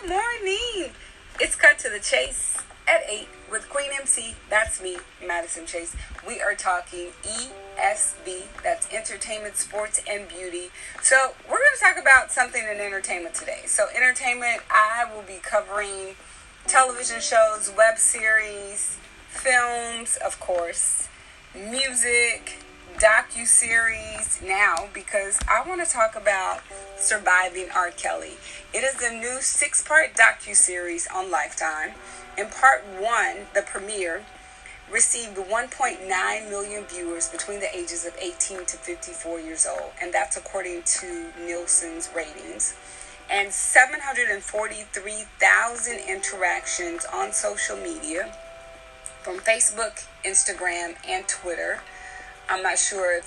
Good morning. It's Cut to the Chase at 8 with Queen MC. That's me, Madison Chase. We are talking ESB. That's entertainment, sports, and beauty. So we're going to talk about something in entertainment today. So entertainment, I will be covering television shows, web series, films, of course, music, docu-series now, because I want to talk about surviving R. Kelly. It is a new 6-part docu-series on Lifetime. In part 1, the premiere received 1.9 million viewers between the ages of 18 to 54 years old, and that's according to Nielsen's ratings, and 743,000 interactions on social media from Facebook, Instagram, and Twitter. I'm sure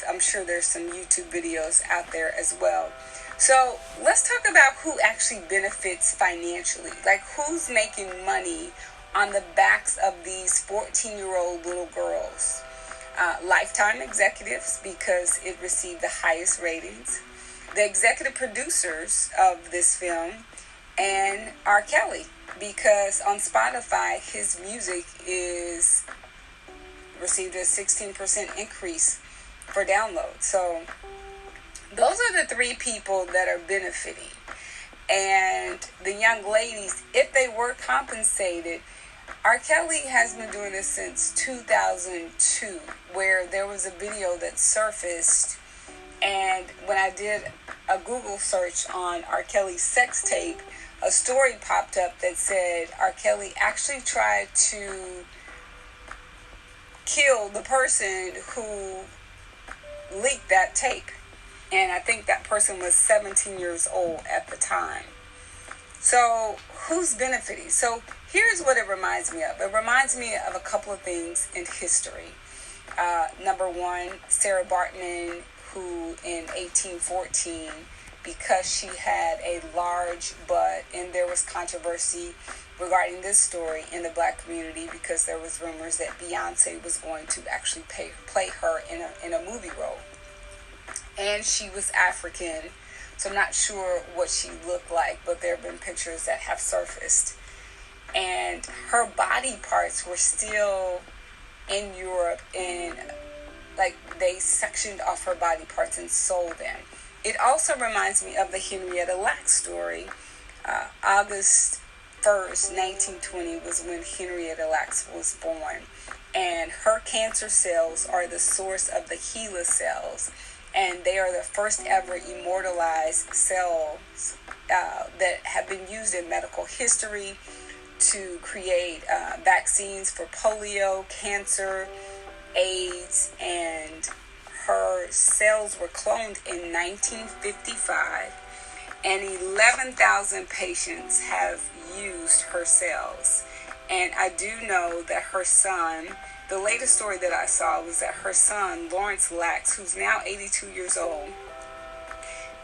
there's some YouTube videos out there as well. So let's talk about who actually benefits financially. Like, who's making money on the backs of these 14-year-old little girls? Lifetime executives, because it received the highest ratings. The executive producers of this film, and R. Kelly, because on Spotify his music received a 16% increase for download. So those are the 3 people that are benefiting. And the young ladies, if they were compensated, R. Kelly has been doing this since 2002, where there was a video that surfaced, and when I did a Google search on R. Kelly's sex tape, a story popped up that said R. Kelly actually tried to kill the person who leaked that tape. And I think that person was 17 years old at the time. So who's benefiting? So here's what it reminds me of. It reminds me of a couple of things in history. Number 1, Sarah Baartman, who in 1814, because she had a large butt, and there was controversy regarding this story in the black community because there was rumors that Beyonce was going to actually play her in a movie role. And she was African, so I'm not sure what she looked like, but there have been pictures that have surfaced. And her body parts were still in Europe, and like they sectioned off her body parts and sold them. It also reminds me of the Henrietta Lacks story. August 1st, 1920 was when Henrietta Lacks was born. And her cancer cells are the source of the HeLa cells. And they are the first ever immortalized cells that have been used in medical history to create vaccines for polio, cancer, AIDS, and her cells were cloned in 1955, and 11,000 patients have used her cells. And I do know that her son, the latest story that I saw was that her son, Lawrence Lacks, who's now 82 years old,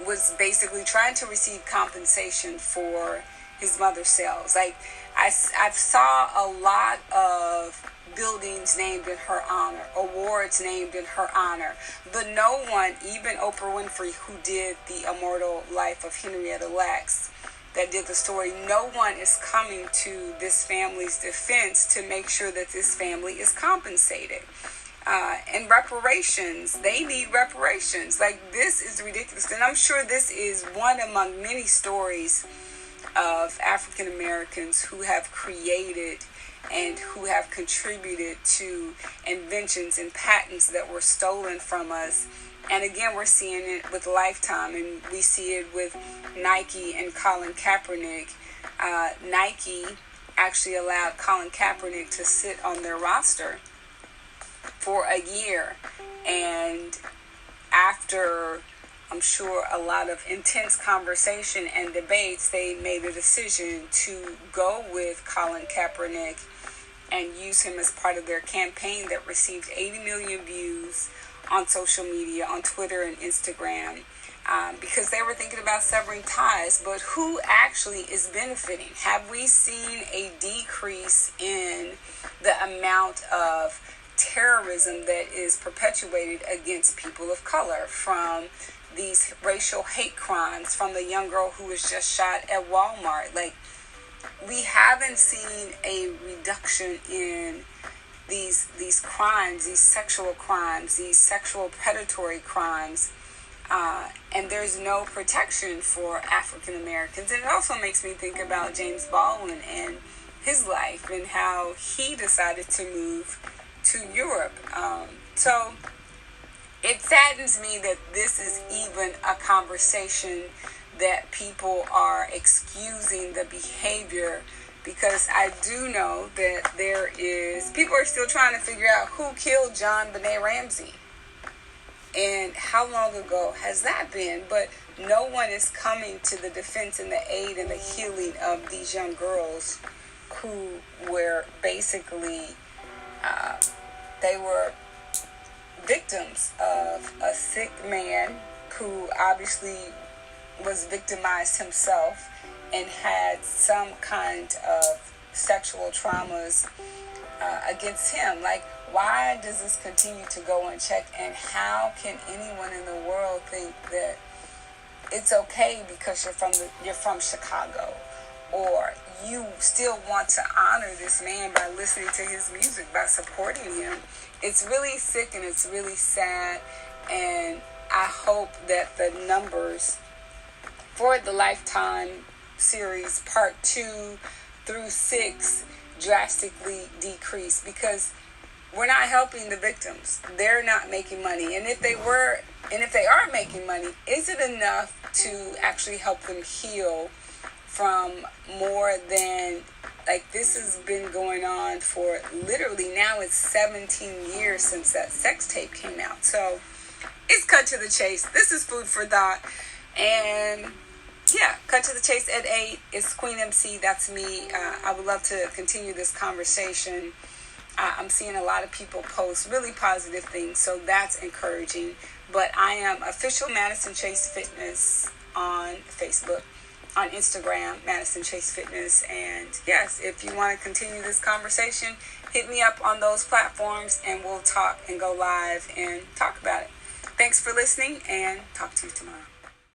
was basically trying to receive compensation for his mother's cells. Like, I saw a lot of buildings named in her honor, awards named in her honor, but no one, even Oprah Winfrey, who did the immortal life of Henrietta Lacks, that did the story, no one is coming to this family's defense to make sure that this family is compensated. And reparations, they need reparations. Like, this is ridiculous. And I'm sure this is one among many stories of African Americans who have created and who have contributed to inventions and patents that were stolen from us. And again, we're seeing it with Lifetime, and we see it with Nike and Colin Kaepernick. Nike actually allowed Colin Kaepernick to sit on their roster for a year. And after, I'm sure, a lot of intense conversation and debates, they made a decision to go with Colin Kaepernick and use him as part of their campaign that received 80 million views on social media, on Twitter and Instagram, because they were thinking about severing ties. But who actually is benefiting? Have we seen a decrease in the amount of terrorism that is perpetuated against people of color, from these racial hate crimes, from the young girl who was just shot at Walmart? Like, we haven't seen a reduction in these crimes, these sexual crimes, these sexual predatory crimes, and there's no protection for African Americans. And it also makes me think about James Baldwin and his life and how he decided to move to Europe. So it saddens me that this is even a conversation, that people are excusing the behavior, because I do know that people are still trying to figure out who killed John Benet Ramsey and how long ago has that been. But no one is coming to the defense and the aid and the healing of these young girls who were basically, they were victims of a sick man who obviously was victimized himself and had some kind of sexual traumas against him. Like, why does this continue to go unchecked? And how can anyone in the world think that it's okay because you're from Chicago, or you still want to honor this man by listening to his music, by supporting him? It's really sick and it's really sad, and I hope that the numbers for the Lifetime series part 2 through 6 drastically decrease, because we're not helping the victims. They're not making money. And if they are making money, is it enough to actually help them heal from more than, like, this has been going on for literally, now it's 17 years since that sex tape came out. So it's Cut to the Chase. This is Food for Thought. And yeah, Cut to the Chase at 8. It's Queen MC. That's me. I would love to continue this conversation. I'm seeing a lot of people post really positive things, so that's encouraging. But I am official Madison Chase Fitness on Facebook, on Instagram, Madison Chase Fitness. And yes, if you want to continue this conversation, hit me up on those platforms and we'll talk and go live and talk about it. Thanks for listening, and talk to you tomorrow.